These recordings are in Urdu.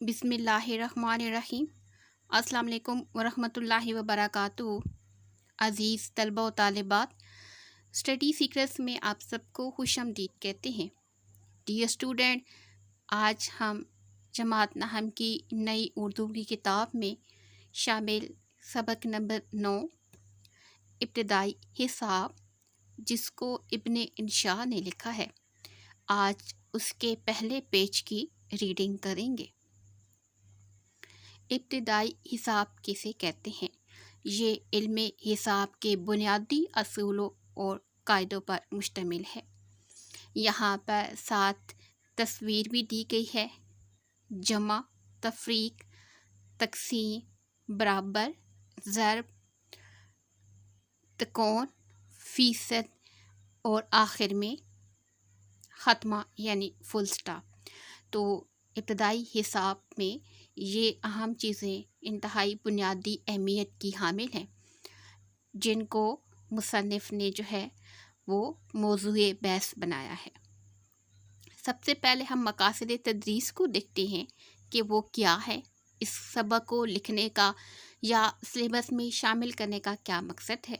بسم اللہ الرحمن الرحیم۔ السلام علیکم ورحمۃ اللہ وبرکاتہ۔ عزیز طلبہ و طالبات، اسٹڈی سیکرٹس میں آپ سب کو خوش آمدید کہتے ہیں۔ ڈیئر اسٹوڈنٹ، آج ہم جماعت نحم کی نئی اردو کی کتاب میں شامل سبق نمبر 9 ابتدائی حساب، جس کو ابن انشا نے لکھا ہے، آج اس کے پہلے پیج کی ریڈنگ کریں گے۔ ابتدائی حساب کسے کہتے ہیں؟ یہ علم حساب کے بنیادی اصولوں اور قاعدوں پر مشتمل ہے۔ یہاں پر 7 تصویر بھی دی گئی ہے: جمع، تفریق، تقسیم، برابر، ضرب، تکون، فیصد اور آخر میں خاتمہ یعنی فل سٹاپ۔ تو ابتدائی حساب میں یہ اہم چیزیں انتہائی بنیادی اہمیت کی حامل ہیں، جن کو مصنف نے وہ موضوع بحث بنایا ہے۔ سب سے پہلے ہم مقاصد تدریس کو دیکھتے ہیں کہ وہ کیا ہے، اس سبق کو لکھنے کا یا سلیبس میں شامل کرنے کا کیا مقصد ہے۔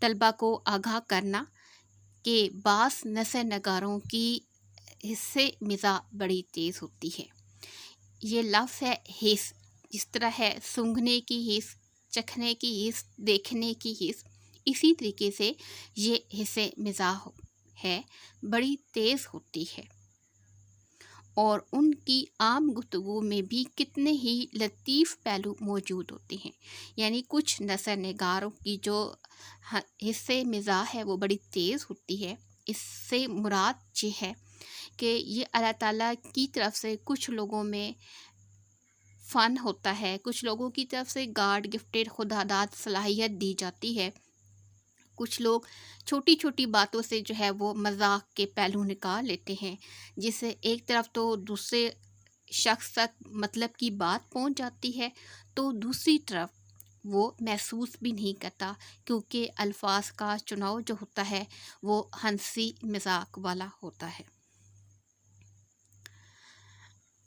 طلبہ کو آگاہ کرنا کہ بعض نثر نگاروں کی حصے مزاح بڑی تیز ہوتی ہے۔ یہ لفظ ہے حس، جس طرح ہے سونگھنے کی حس، چکھنے کی حس، دیکھنے کی حس، اسی طریقے سے یہ حصے مزاح ہے بڑی تیز ہوتی ہے، اور ان کی عام گفتگو میں بھی کتنے ہی لطیف پہلو موجود ہوتے ہیں۔ یعنی کچھ نثر نگاروں کی جو حصے مزاح ہے وہ بڑی تیز ہوتی ہے۔ اس سے مراد یہ ہے کہ یہ اللہ تعالیٰ کی طرف سے کچھ لوگوں میں فن ہوتا ہے، کچھ لوگوں کی طرف سے گاڈ گفٹڈ خدا داد صلاحیت دی جاتی ہے۔ کچھ لوگ چھوٹی چھوٹی باتوں سے وہ مذاق کے پہلو نکال لیتے ہیں، جس سے ایک طرف تو دوسرے شخص تک مطلب کی بات پہنچ جاتی ہے، تو دوسری طرف وہ محسوس بھی نہیں کرتا، کیونکہ الفاظ کا چناؤ جو ہوتا ہے وہ ہنسی مذاق والا ہوتا ہے۔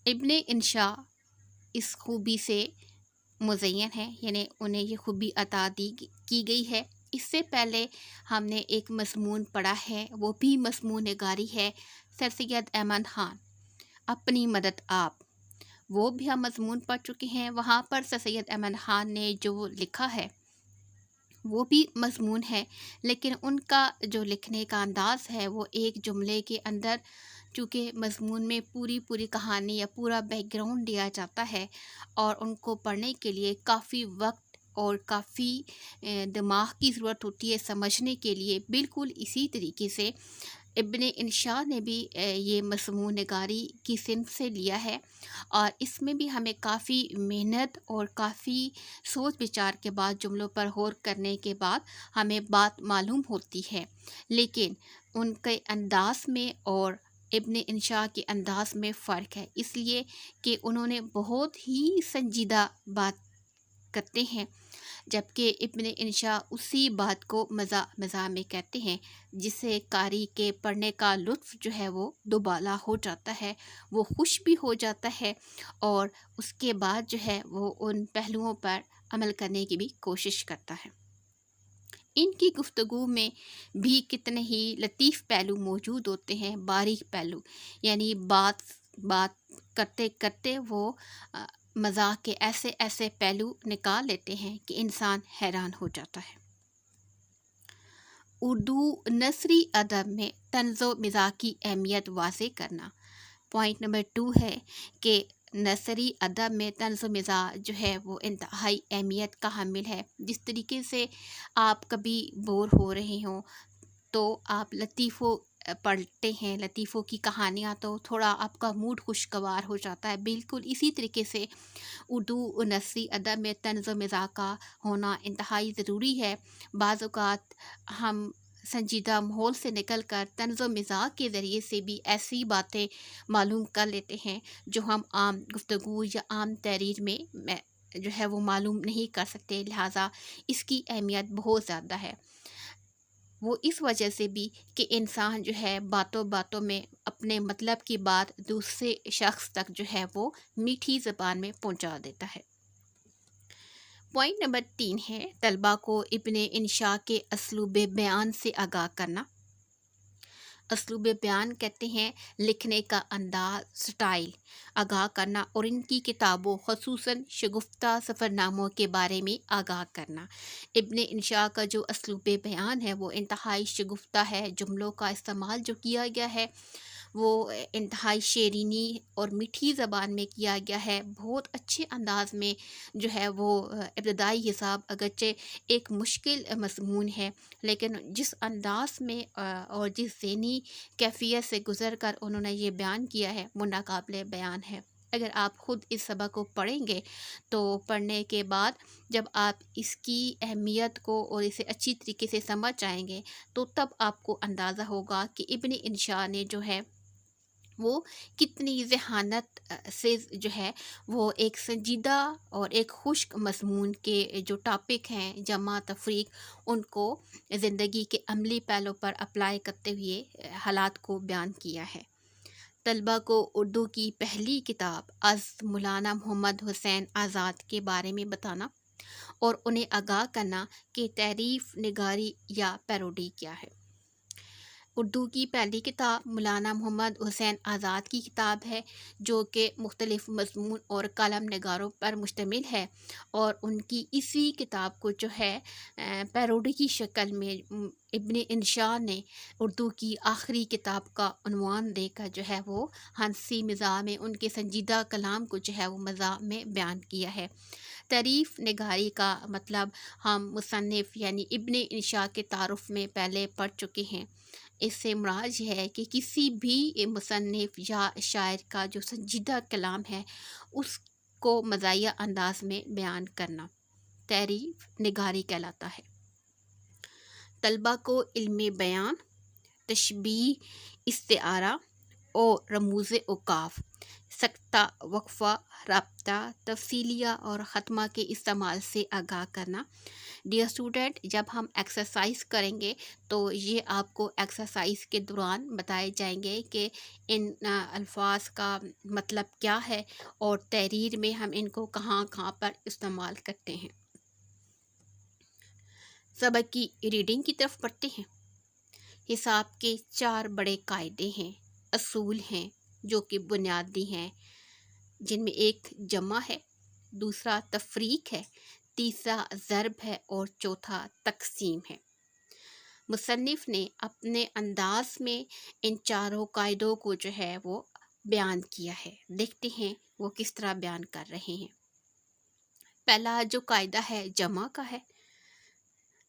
ابن انشا اس خوبی سے مزین ہے، یعنی انہیں یہ خوبی عطا کی گئی ہے۔ اس سے پہلے ہم نے ایک مضمون پڑھا ہے، وہ بھی مضمون نگاری ہے، سر سید احمد خان، اپنی مدد آپ، وہ بھی ہم مضمون پڑھ چکے ہیں۔ وہاں پر سر سید احمد خان نے جو لکھا ہے وہ بھی مضمون ہے، لیکن ان کا جو لکھنے کا انداز ہے وہ ایک جملے کے اندر، چونکہ مضمون میں پوری کہانی یا پورا بیک گراؤنڈ دیا جاتا ہے، اور ان کو پڑھنے کے لیے کافی وقت اور کافی دماغ کی ضرورت ہوتی ہے سمجھنے کے لیے۔ بالکل اسی طریقے سے ابن انشا نے بھی یہ مضمون نگاری کی صنف سے لیا ہے، اور اس میں بھی ہمیں کافی محنت اور کافی سوچ بچار کے بعد جملوں پر غور کرنے کے بعد ہمیں بات معلوم ہوتی ہے، لیکن ان کے انداز میں اور ابن انشا کے انداز میں فرق ہے، اس لیے کہ انہوں نے بہت ہی سنجیدہ بات کرتے ہیں، جبکہ ابن انشا اسی بات کو مزاح میں کہتے ہیں، جس سے قاری کے پڑھنے کا لطف وہ دوبالا ہو جاتا ہے، وہ خوش بھی ہو جاتا ہے، اور اس کے بعد وہ ان پہلوؤں پر عمل کرنے کی بھی کوشش کرتا ہے۔ ان کی گفتگو میں بھی کتنے ہی لطیف پہلو موجود ہوتے ہیں، باریک پہلو، یعنی بات کرتے کرتے وہ مزاح کے ایسے پہلو نکال لیتے ہیں کہ انسان حیران ہو جاتا ہے۔ اردو نثری ادب میں طنز و مزاح کی اہمیت واضح کرنا۔ پوائنٹ نمبر 2 ہے کہ نثری ادب میں طنز و مزاح وہ انتہائی اہمیت کا حامل ہے۔ جس طریقے سے آپ کبھی بور ہو رہے ہوں تو آپ لطیفوں پڑھتے ہیں، لطیفوں کی کہانیاں، تو تھوڑا آپ کا موڈ خوشگوار ہو جاتا ہے۔ بالکل اسی طریقے سے اردو نثری ادب میں طنز و مزاح کا ہونا انتہائی ضروری ہے۔ بعض اوقات ہم سنجیدہ ماحول سے نکل کر طنز و مزاح کے ذریعے سے بھی ایسی باتیں معلوم کر لیتے ہیں جو ہم عام گفتگو یا عام تحریر میں وہ معلوم نہیں کر سکتے، لہٰذا اس کی اہمیت بہت زیادہ ہے۔ وہ اس وجہ سے بھی کہ انسان جو ہے باتوں باتوں میں اپنے مطلب کی بات دوسرے شخص تک جو ہے وہ میٹھی زبان میں پہنچا دیتا ہے۔ پوائنٹ نمبر 3 ہے طلبہ کو ابن انشاء کے اسلوب بیان سے آگاہ کرنا۔ اسلوب بیان کہتے ہیں لکھنے کا انداز، سٹائل، آگاہ کرنا اور ان کی کتابوں خصوصاً شگفتہ سفر ناموں کے بارے میں آگاہ کرنا۔ ابن انشاء کا جو اسلوب بیان ہے وہ انتہائی شگفتہ ہے، جملوں کا استعمال جو کیا گیا ہے وہ انتہائی شیرینی اور میٹھی زبان میں کیا گیا ہے، بہت اچھے انداز میں جو ہے وہ ابتدائی حساب اگرچہ ایک مشکل مضمون ہے، لیکن جس انداز میں اور جس ذہنی کیفیت سے گزر کر انہوں نے یہ بیان کیا ہے وہ ناقابل بیان ہے۔ اگر آپ خود اس سبق کو پڑھیں گے تو پڑھنے کے بعد جب آپ اس کی اہمیت کو اور اسے اچھی طریقے سے سمجھ جائیں گے تو تب آپ کو اندازہ ہوگا کہ ابن انشاء نے جو ہے وہ کتنی ذہانت سے جو ہے وہ ایک سنجیدہ اور ایک خشک مضمون کے جو ٹاپک ہیں جمع تفریق ان کو زندگی کے عملی پہلو پر اپلائی کرتے ہوئے حالات کو بیان کیا ہے۔ طلبہ کو اردو کی پہلی کتاب از مولانا محمد حسین آزاد کے بارے میں بتانا اور انہیں آگاہ کرنا کہ تعریف نگاری یا پیروڈی کیا ہے۔ اردو کی پہلی کتاب مولانا محمد حسین آزاد کی کتاب ہے جو کہ مختلف مضمون اور کالم نگاروں پر مشتمل ہے، اور ان کی اسی کتاب کو جو ہے پیروڈی کی شکل میں ابن انشاء نے اردو کی آخری کتاب کا عنوان دے کر جو ہے وہ ہنسی مزاح میں ان کے سنجیدہ کلام کو جو ہے وہ مزاح میں بیان کیا ہے۔ تعریف نگاری کا مطلب ہم مصنف یعنی ابن انشاء کے تعارف میں پہلے پڑھ چکے ہیں۔ اس سے مراد یہ ہے کہ کسی بھی مصنف یا شاعر کا جو سنجیدہ کلام ہے اس کو مزاحیہ انداز میں بیان کرنا تعریف نگاری کہلاتا ہے۔ طلبہ کو علم بیان، تشبیہ، استعارہ اور رموز اوقاف، سکتہ، وقفہ، رابطہ، تفصیلیہ اور ختمہ کے استعمال سے آگاہ کرنا۔ ڈیئر اسٹوڈنٹ، جب ہم ایکسرسائز کریں گے تو یہ آپ کو ایکسرسائز کے دوران بتائے جائیں گے کہ ان الفاظ کا مطلب کیا ہے اور تحریر میں ہم ان کو کہاں کہاں پر استعمال کرتے ہیں۔ سبق کی ریڈنگ کی طرف پڑھتے ہیں۔ حساب کے 4 بڑے قاعدے ہیں، اصول ہیں جو کہ بنیادی ہیں، جن میں ایک جمع ہے، دوسرا تفریق ہے، تیسرا ضرب ہے اور چوتھا تقسیم ہے۔ مصنف نے اپنے انداز میں ان 4 قاعدوں کو جو ہے وہ بیان کیا ہے، دیکھتے ہیں وہ کس طرح بیان کر رہے ہیں۔ پہلا جو قاعدہ ہے جمع کا ہے۔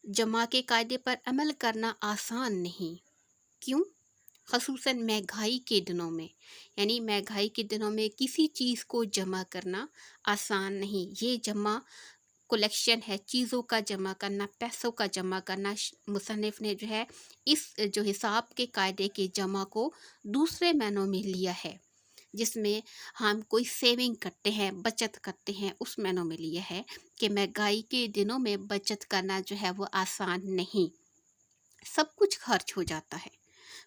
جمع کے قاعدے پر عمل کرنا آسان نہیں، کیوں؟ خصوصاً مہنگائی کے دنوں میں، یعنی مہنگائی کے دنوں میں کسی چیز کو جمع کرنا آسان نہیں۔ یہ جمع کلیکشن ہے، چیزوں کا جمع کرنا، پیسوں کا جمع کرنا۔ مصنف نے جو ہے اس جو حساب کے قاعدے کے جمع کو دوسرے معنوں میں لیا ہے، جس میں ہم کوئی سیونگ کرتے ہیں، بچت کرتے ہیں، اس معنوں میں لیا ہے کہ مہنگائی کے دنوں میں بچت کرنا جو ہے وہ آسان نہیں، سب کچھ خرچ ہو جاتا ہے،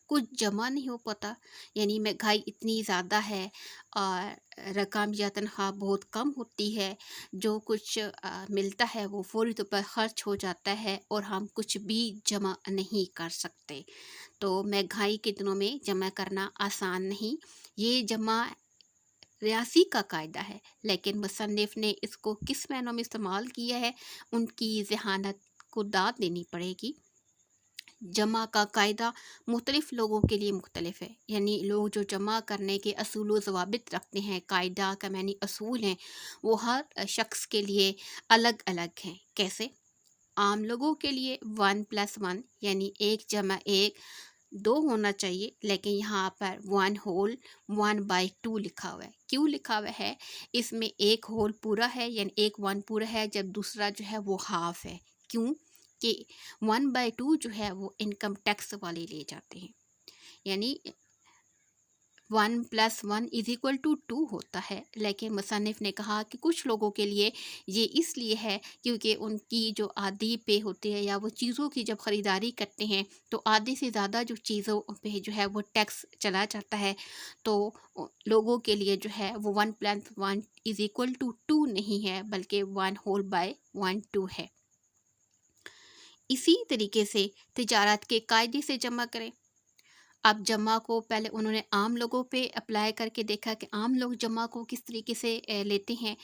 کچھ جمع نہیں ہو پاتا، یعنی مہنگائی اتنی زیادہ ہے اور رقم یا تنخواہ بہت کم ہوتی ہے، جو کچھ ملتا ہے وہ فوری طور پر خرچ ہو جاتا ہے اور ہم کچھ بھی جمع نہیں کر سکتے۔ تو مہنگائی کے دنوں میں جمع کرنا آسان نہیں، یہ جمع ریاضی کا قاعدہ ہے، لیکن مصنف نے اس کو کس معنوں میں استعمال کیا ہے، ان کی ذہانت کو داد دینی پڑے گی۔ جمع کا قاعدہ مختلف لوگوں کے لیے مختلف ہے، یعنی لوگ جو جمع کرنے کے اصول و ضوابط رکھتے ہیں، قاعدہ کا معنی اصول ہیں، وہ ہر شخص کے لیے الگ الگ ہیں۔ کیسے؟ عام لوگوں کے لیے 1+1 یعنی 1 جمع 1 2 ہونا چاہیے، لیکن یہاں پر 1 ہول 1/2 لکھا ہوا ہے۔ کیوں لکھا ہوا ہے؟ اس میں ایک ہول پورا ہے، یعنی ایک 1 پورا ہے، جب دوسرا جو ہے وہ ہاف ہے۔ کیوں کہ 1/2 جو ہے وہ انکم ٹیکس والے لے جاتے ہیں، یعنی 1 + 1 = 2 ہوتا ہے، لیکن مصنف نے کہا کہ کچھ لوگوں کے لیے یہ اس لیے ہے کیونکہ ان کی جو آدھی پہ ہوتی ہے یا وہ چیزوں کی جب خریداری کرتے ہیں تو آدھے سے زیادہ جو چیزوں پہ جو ہے وہ ٹیکس چلا جاتا ہے، تو لوگوں کے لیے جو ہے وہ 1 + 1 = 2 نہیں ہے بلکہ 1/12 ہے۔ اسی طریقے سے تجارت کے قاعدے سے جمع کریں۔ اب جمع کو پہلے انہوں نے عام لوگوں پہ اپلائی کر کے دیکھا کہ عام لوگ جمع کو کس طریقے سے لیتے ہیں،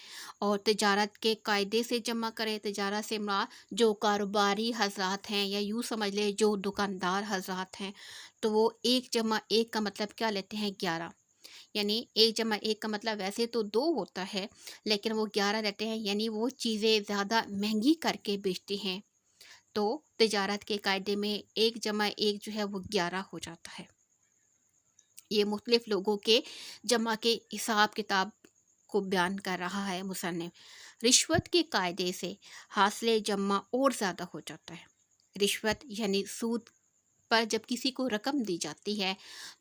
اور تجارت کے قاعدے سے جمع کریں۔ تجارت سے مراد جو کاروباری حضرات ہیں یا یوں سمجھ لیں جو دکاندار حضرات ہیں، تو وہ 1 + 1 کا مطلب کیا لیتے ہیں؟ 11، یعنی 1 + 1 کا مطلب ویسے تو 2 ہوتا ہے لیکن وہ 11 لیتے ہیں، یعنی وہ چیزیں زیادہ مہنگی کر کے بیچتے ہیں، تو تجارت کے قاعدے میں 1 + 1 جو ہے وہ 11 ہو جاتا ہے۔ یہ مختلف لوگوں کے جمع کے حساب کتاب کو بیان کر رہا ہے مصنف۔ رشوت کے قاعدے سے حاصل جمع اور زیادہ ہو جاتا ہے۔ رشوت یعنی سود پر جب کسی کو رقم دی جاتی ہے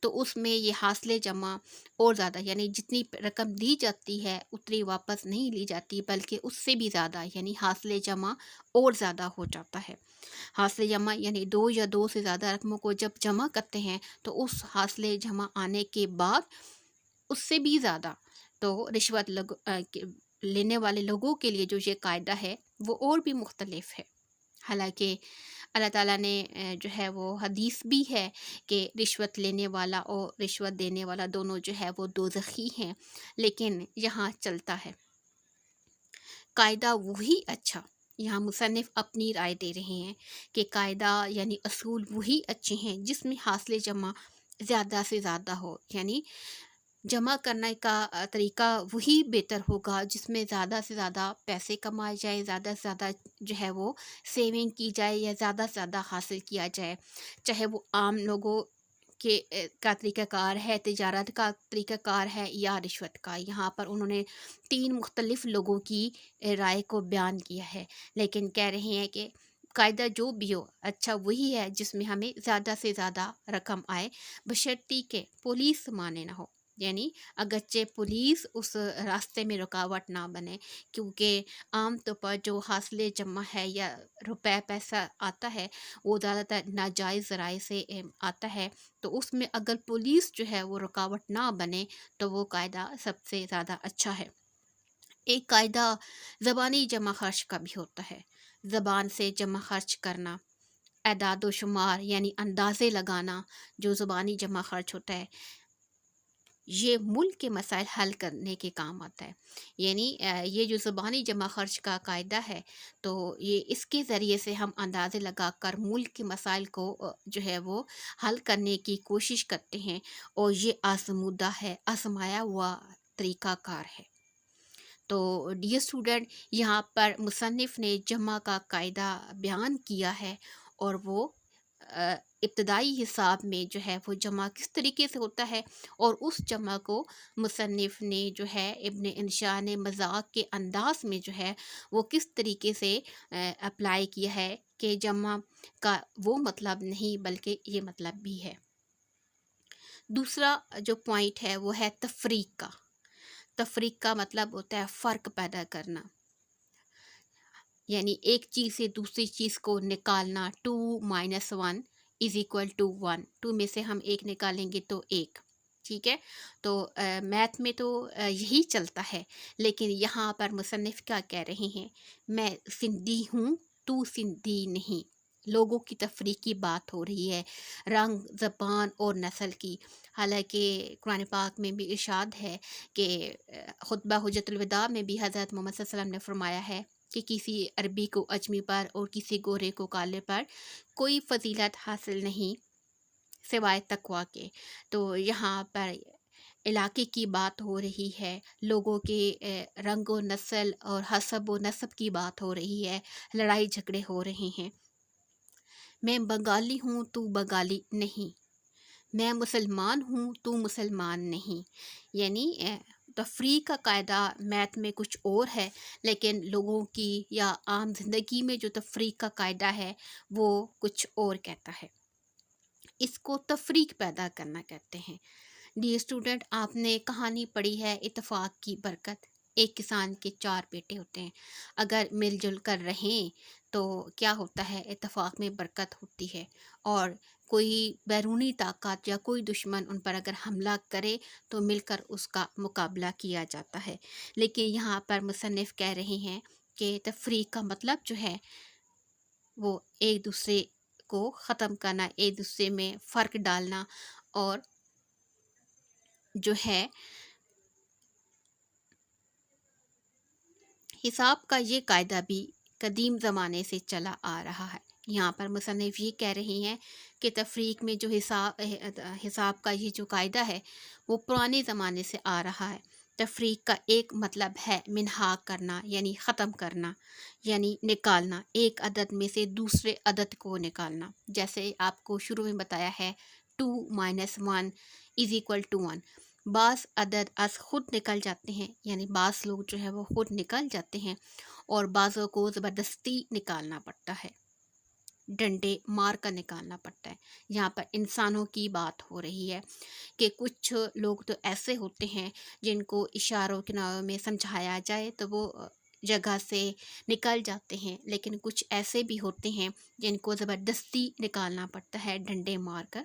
تو اس میں یہ حاصل جمع اور زیادہ، یعنی جتنی رقم دی جاتی ہے اتنی واپس نہیں لی جاتی بلکہ اس سے بھی زیادہ، یعنی حاصل جمع اور زیادہ ہو جاتا ہے۔ حاصل جمع یعنی 2 یا 2 سے زیادہ رقموں کو جب جمع کرتے ہیں تو اس حاصل جمع آنے کے بعد اس سے بھی زیادہ، تو رشوت لینے والے لوگوں کے لیے جو یہ قاعدہ ہے وہ اور بھی مختلف ہے۔ حالانکہ اللہ تعالیٰ نے جو ہے وہ حدیث بھی ہے کہ رشوت لینے والا اور رشوت دینے والا دونوں جو ہے وہ دوزخی ہیں، لیکن یہاں چلتا ہے قاعدہ وہی اچھا۔ یہاں مصنف اپنی رائے دے رہے ہیں کہ قاعدہ یعنی اصول وہی اچھے ہیں جس میں حاصل جمع زیادہ سے زیادہ ہو، یعنی جمع کرنے کا طریقہ وہی بہتر ہوگا جس میں زیادہ سے زیادہ پیسے کمائے جائے، زیادہ سے زیادہ جو ہے وہ سیونگ کی جائے یا زیادہ سے زیادہ حاصل کیا جائے، چاہے وہ عام لوگوں کا طریقہ کار ہے، تجارت کا طریقہ کار ہے یا رشوت کا۔ یہاں پر انہوں نے 3 مختلف لوگوں کی رائے کو بیان کیا ہے، لیکن کہہ رہے ہیں کہ قاعدہ جو بھی ہو اچھا وہی ہے جس میں ہمیں زیادہ سے زیادہ رقم آئے، بشرطیکہ کہ پولیس مانے نہ ہو، یعنی اگرچہ پولیس اس راستے میں رکاوٹ نہ بنے، کیونکہ عام طور پر جو حاصل جمع ہے یا روپے پیسہ آتا ہے وہ زیادہ تر ناجائز ذرائع سے آتا ہے، تو اس میں اگر پولیس جو ہے وہ رکاوٹ نہ بنے تو وہ قاعدہ سب سے زیادہ اچھا ہے۔ ایک قاعدہ زبانی جمع خرچ کا بھی ہوتا ہے۔ زبان سے جمع خرچ کرنا، اعداد و شمار یعنی اندازے لگانا جو زبانی جمع خرچ ہوتا ہے، یہ ملک کے مسائل حل کرنے کے کام آتا ہے۔ یعنی یہ جو زبانی جمع خرچ کا قاعدہ ہے تو یہ اس کے ذریعے سے ہم اندازے لگا کر ملک کے مسائل کو جو ہے وہ حل کرنے کی کوشش کرتے ہیں، اور یہ آزمودہ ہے، آزمایا ہوا طریقہ کار ہے۔ تو ڈیئر اسٹوڈنٹ، یہاں پر مصنف نے جمع کا قاعدہ بیان کیا ہے، اور وہ ابتدائی حساب میں جو ہے وہ جمع کس طریقے سے ہوتا ہے، اور اس جمع کو مصنف نے جو ہے ابن انشاء نے مذاق کے انداز میں جو ہے وہ کس طریقے سے اپلائی کیا ہے کہ جمع کا وہ مطلب نہیں بلکہ یہ مطلب بھی ہے۔ دوسرا جو پوائنٹ ہے وہ ہے تفریق کا۔ تفریق کا مطلب ہوتا ہے فرق پیدا کرنا، یعنی ایک چیز سے دوسری چیز کو نکالنا۔ 2 - 1 = 1، 2 میں سے ہم 1 نکالیں گے تو 1، ٹھیک ہے۔ تو میتھ میں تو یہی چلتا ہے، لیکن یہاں پر مصنف کیا کہہ رہے ہیں؟ میں سندھی ہوں، تو سندھی نہیں۔ لوگوں کی تفریق کی بات ہو رہی ہے، رنگ، زبان اور نسل کی۔ حالانکہ قرآن پاک میں بھی ارشاد ہے کہ خطبہ حجۃ الوداع میں بھی حضرت محمد صلی اللہ علیہ وسلم نے فرمایا ہے کہ کسی عربی کو اجمی پر اور کسی گورے کو کالے پر کوئی فضیلت حاصل نہیں سوائے تقویٰ کے۔ تو یہاں پر علاقے کی بات ہو رہی ہے، لوگوں کے رنگ و نسل اور حسب و نسب کی بات ہو رہی ہے، لڑائی جھگڑے ہو رہے ہیں۔ میں بنگالی ہوں، تو بنگالی نہیں۔ میں مسلمان ہوں، تو مسلمان نہیں۔ یعنی تفریق کا قاعدہ میتھ میں کچھ اور ہے، لیکن لوگوں کی یا عام زندگی میں جو تفریق کا قاعدہ ہے وہ کچھ اور کہتا ہے۔ اس کو تفریق پیدا کرنا کہتے ہیں۔ ڈیئر اسٹوڈنٹ، آپ نے کہانی پڑھی ہے اتفاق کی برکت۔ ایک کسان کے 4 بیٹے ہوتے ہیں، اگر مل جل کر رہیں تو کیا ہوتا ہے، اتفاق میں برکت ہوتی ہے، اور کوئی بیرونی طاقت یا کوئی دشمن ان پر اگر حملہ کرے تو مل کر اس کا مقابلہ کیا جاتا ہے۔ لیکن یہاں پر مصنف کہہ رہے ہیں کہ تفریق کا مطلب جو ہے وہ ایک دوسرے کو ختم کرنا، ایک دوسرے میں فرق ڈالنا، اور جو ہے حساب کا یہ قاعدہ بھی قدیم زمانے سے چلا آ رہا ہے۔ یہاں پر مصنف یہ کہہ رہے ہیں کہ تفریق میں جو حساب کا یہ جو قاعدہ ہے وہ پرانے زمانے سے آ رہا ہے۔ تفریق کا ایک مطلب ہے منہاک کرنا، یعنی ختم کرنا، یعنی نکالنا، ایک عدد میں سے دوسرے عدد کو نکالنا۔ جیسے آپ کو شروع میں بتایا ہے 2 - 1 = 1۔ بعض عدد از خود نکل جاتے ہیں، یعنی بعض لوگ جو ہے وہ خود نکل جاتے ہیں، اور بعضوں کو زبردستی نکالنا پڑتا ہے، ڈنڈے مار کر نکالنا پڑتا ہے۔ یہاں پر انسانوں کی بات ہو رہی ہے کہ کچھ لوگ تو ایسے ہوتے ہیں جن کو اشاروں کناروں میں سمجھایا جائے تو وہ جگہ سے نکل جاتے ہیں، لیکن کچھ ایسے بھی ہوتے ہیں جن کو زبردستی نکالنا پڑتا ہے، ڈنڈے مار کر،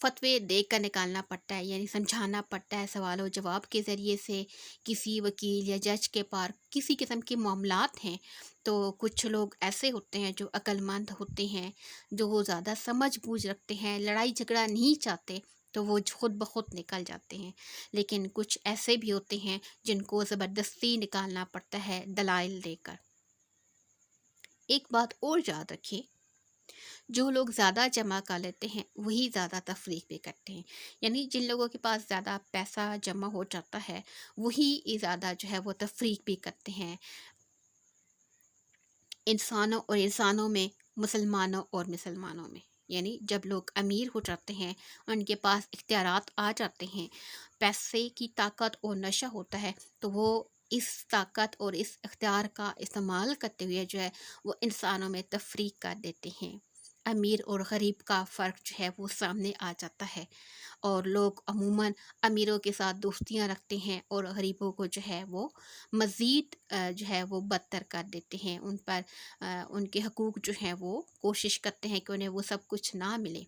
فتوے دے کر نکالنا پڑتا ہے، یعنی سمجھانا پڑتا ہے سوال و جواب کے ذریعے سے۔ کسی وکیل یا جج کے پاس کسی قسم کے معاملات ہیں تو کچھ لوگ ایسے ہوتے ہیں جو عقل مند ہوتے ہیں، جو زیادہ سمجھ بوجھ رکھتے ہیں، لڑائی جھگڑا نہیں چاہتے، تو وہ خود بخود نکل جاتے ہیں۔ لیکن کچھ ایسے بھی ہوتے ہیں جن کو زبردستی نکالنا پڑتا ہے دلائل دے کر۔ ایک بات اور یاد رکھیں، جو لوگ زیادہ جمع کر لیتے ہیں وہی زیادہ تفریق بھی کرتے ہیں، یعنی جن لوگوں کے پاس زیادہ پیسہ جمع ہو جاتا ہے وہی زیادہ جو ہے وہ تفریق بھی کرتے ہیں، انسانوں اور انسانوں میں، مسلمانوں اور مسلمانوں میں۔ یعنی جب لوگ امیر ہو جاتے ہیں، ان کے پاس اختیارات آ جاتے ہیں، پیسے کی طاقت اور نشہ ہوتا ہے، تو وہ اس طاقت اور اس اختیار کا استعمال کرتے ہوئے جو ہے وہ انسانوں میں تفریق کر دیتے ہیں۔ امیر اور غریب کا فرق جو ہے وہ سامنے آ جاتا ہے، اور لوگ عموماً امیروں کے ساتھ دوستیاں رکھتے ہیں اور غریبوں کو جو ہے وہ مزید جو ہے وہ بدتر کر دیتے ہیں، ان پر ان کے حقوق جو ہیں وہ کوشش کرتے ہیں کہ انہیں وہ سب کچھ نہ ملے۔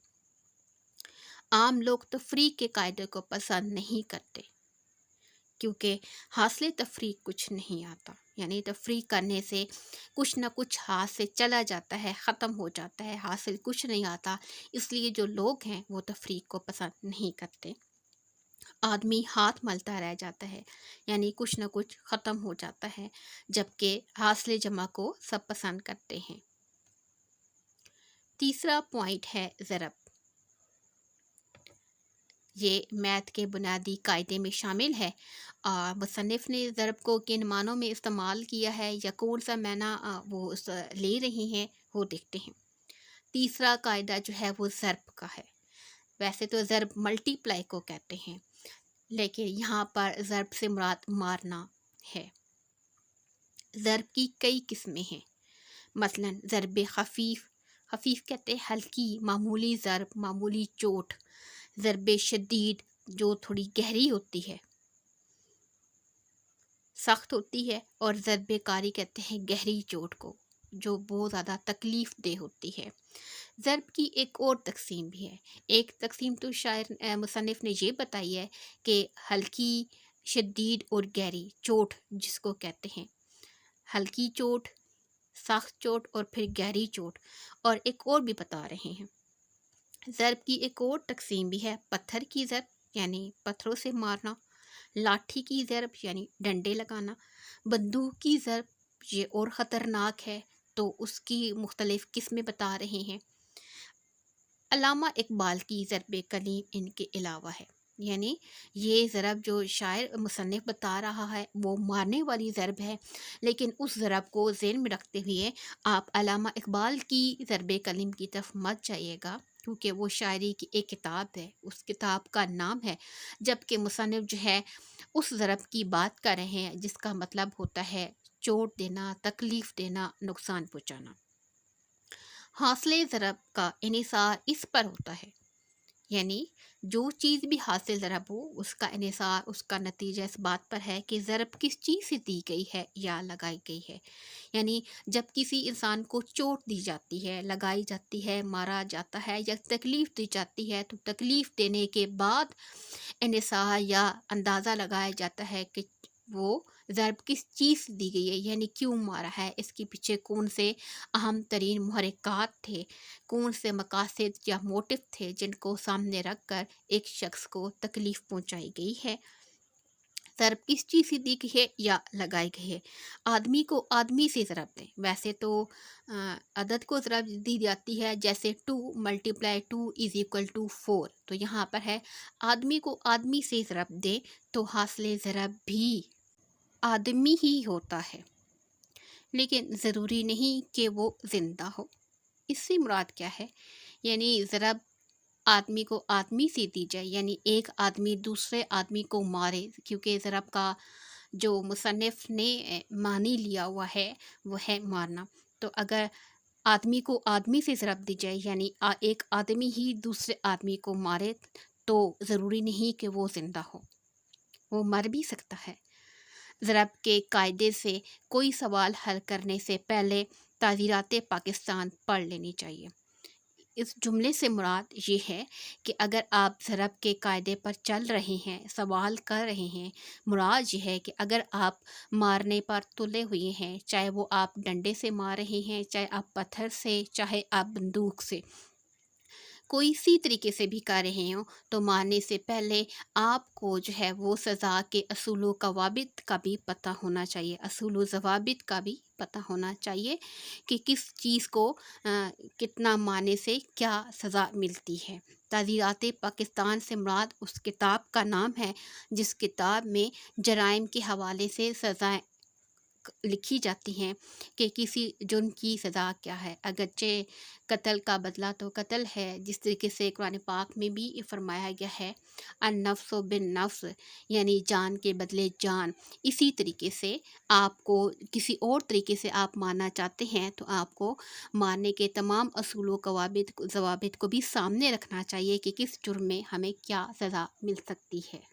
عام لوگ تفریق کے قاعدے کو پسند نہیں کرتے، کیونکہ حاصل تفریق کچھ نہیں آتا، یعنی تفریق کرنے سے کچھ نہ کچھ ہاتھ سے چلا جاتا ہے، ختم ہو جاتا ہے، حاصل کچھ نہیں آتا۔ اس لیے جو لوگ ہیں وہ تفریق کو پسند نہیں کرتے۔ آدمی ہاتھ ملتا رہ جاتا ہے، یعنی کچھ نہ کچھ ختم ہو جاتا ہے، جبکہ حاصل جمع کو سب پسند کرتے ہیں۔ تیسرا پوائنٹ ہے ضرب۔ یہ میتھ کے بنیادی قاعدے میں شامل ہے، اور مصنف نے ضرب کو کن معنوں میں استعمال کیا ہے یا کون سا معنی وہ لے رہے ہیں وہ دیکھتے ہیں۔ تیسرا قاعدہ جو ہے وہ ضرب کا ہے۔ ویسے تو ضرب ملٹی پلائی کو کہتے ہیں، لیکن یہاں پر ضرب سے مراد مارنا ہے۔ ضرب کی کئی قسمیں ہیں، مثلا ضرب خفیف، خفیف کہتے ہیں ہلکی معمولی ضرب، معمولی چوٹ۔ ضرب شدید جو تھوڑی گہری ہوتی ہے، سخت ہوتی ہے، اور ضرب کاری کہتے ہیں گہری چوٹ کو جو بہت زیادہ تکلیف دہ ہوتی ہے۔ ضرب کی ایک اور تقسیم بھی ہے، ایک تقسیم تو شاعر مصنف نے یہ بتائی ہے کہ ہلکی، شدید اور گہری چوٹ جس کو کہتے ہیں، ہلکی چوٹ، سخت چوٹ اور پھر گہری چوٹ، اور ایک اور بھی بتا رہے ہیں۔ ضرب کی ایک اور تقسیم بھی ہے، پتھر کی ضرب یعنی پتھروں سے مارنا، لاٹھی کی ضرب یعنی ڈنڈے لگانا، بندوق کی ضرب یہ اور خطرناک ہے، تو اس کی مختلف قسمیں بتا رہے ہیں۔ علامہ اقبال کی ضرب کلیم ان کے علاوہ ہے، یعنی یہ ضرب جو شاعر مصنف بتا رہا ہے وہ مارنے والی ضرب ہے، لیکن اس ضرب کو ذہن میں رکھتے ہوئے آپ علامہ اقبال کی ضرب کلیم کی طرف مت جائیے گا، کیونکہ وہ شاعری کی ایک کتاب ہے، اس کتاب کا نام ہے، جبکہ مصنف جو ہے اس ضرب کی بات کر رہے ہیں جس کا مطلب ہوتا ہے چوٹ دینا، تکلیف دینا، نقصان پہنچانا۔ حاصل ضرب کا انحصار اس پر ہوتا ہے، یعنی جو چیز بھی حاصل ضرب ہو اس کا انحصار، اس کا نتیجہ اس بات پر ہے کہ ضرب کس چیز سے دی گئی ہے یا لگائی گئی ہے۔ یعنی جب کسی انسان کو چوٹ دی جاتی ہے، لگائی جاتی ہے، مارا جاتا ہے یا تکلیف دی جاتی ہے، تو تکلیف دینے کے بعد انحصار یا اندازہ لگایا جاتا ہے کہ وہ ضرب کس چیز سے دی گئی ہے، یعنی کیوں مارا ہے، اس کے پیچھے کون سے اہم ترین محرکات تھے، کون سے مقاصد یا موٹو تھے جن کو سامنے رکھ کر ایک شخص کو تکلیف پہنچائی گئی ہے۔ ضرب کس چیز سے دی گئی ہے یا لگائی گئی ہے۔ آدمی کو آدمی سے ضرب دیں، ویسے تو عدد کو ضرب دی جاتی ہے، جیسے 2 × 2 = 4، تو یہاں پر ہے آدمی کو آدمی سے ضرب دیں تو حاصل ضرب بھی آدمی ہی ہوتا ہے، لیکن ضروری نہیں کہ وہ زندہ ہو۔ اس سے مراد کیا ہے؟ یعنی ضرب آدمی کو آدمی سے دی جائے، یعنی ایک آدمی دوسرے آدمی کو مارے، کیونکہ ضرب کا جو مصنف نے معنی لیا ہوا ہے وہ ہے مارنا۔ تو اگر آدمی کو آدمی سے ضرب دی جائے، یعنی ایک آدمی ہی دوسرے آدمی کو مارے، تو ضروری نہیں کہ وہ زندہ ہو، وہ مر بھی سکتا ہے۔ ضرب کے قاعدے سے کوئی سوال حل کرنے سے پہلے تعزیرات پاکستان پڑھ لینی چاہیے۔ اس جملے سے مراد یہ ہے کہ اگر آپ ضرب کے قاعدے پر چل رہے ہیں، سوال کر رہے ہیں، مراد یہ ہے کہ اگر آپ مارنے پر تلے ہوئے ہیں، چاہے وہ آپ ڈنڈے سے مار رہے ہیں، چاہے آپ پتھر سے، چاہے آپ بندوق سے، کوئی اسی طریقے سے بھی کر رہے ہوں، تو مارنے سے پہلے آپ کو جو ہے وہ سزا کے اصول و ضوابط کا بھی پتہ ہونا چاہیے، اصول و ضوابط کا بھی پتہ ہونا چاہیے کہ کس چیز کو کتنا مارنے سے کیا سزا ملتی ہے۔ تعزیرات پاکستان سے مراد اس کتاب کا نام ہے جس کتاب میں جرائم کے حوالے سے سزائیں لکھی جاتی ہیں کہ کسی جرم کی سزا کیا ہے۔ اگرچہ قتل کا بدلہ تو قتل ہے، جس طریقے سے قرآن پاک میں بھی یہ فرمایا گیا ہے النفس بالنفس، یعنی جان کے بدلے جان، اسی طریقے سے آپ کو کسی اور طریقے سے آپ مارنا چاہتے ہیں تو آپ کو مارنے کے تمام اصول و ضوابط کو بھی سامنے رکھنا چاہیے کہ کس جرم میں ہمیں کیا سزا مل سکتی ہے۔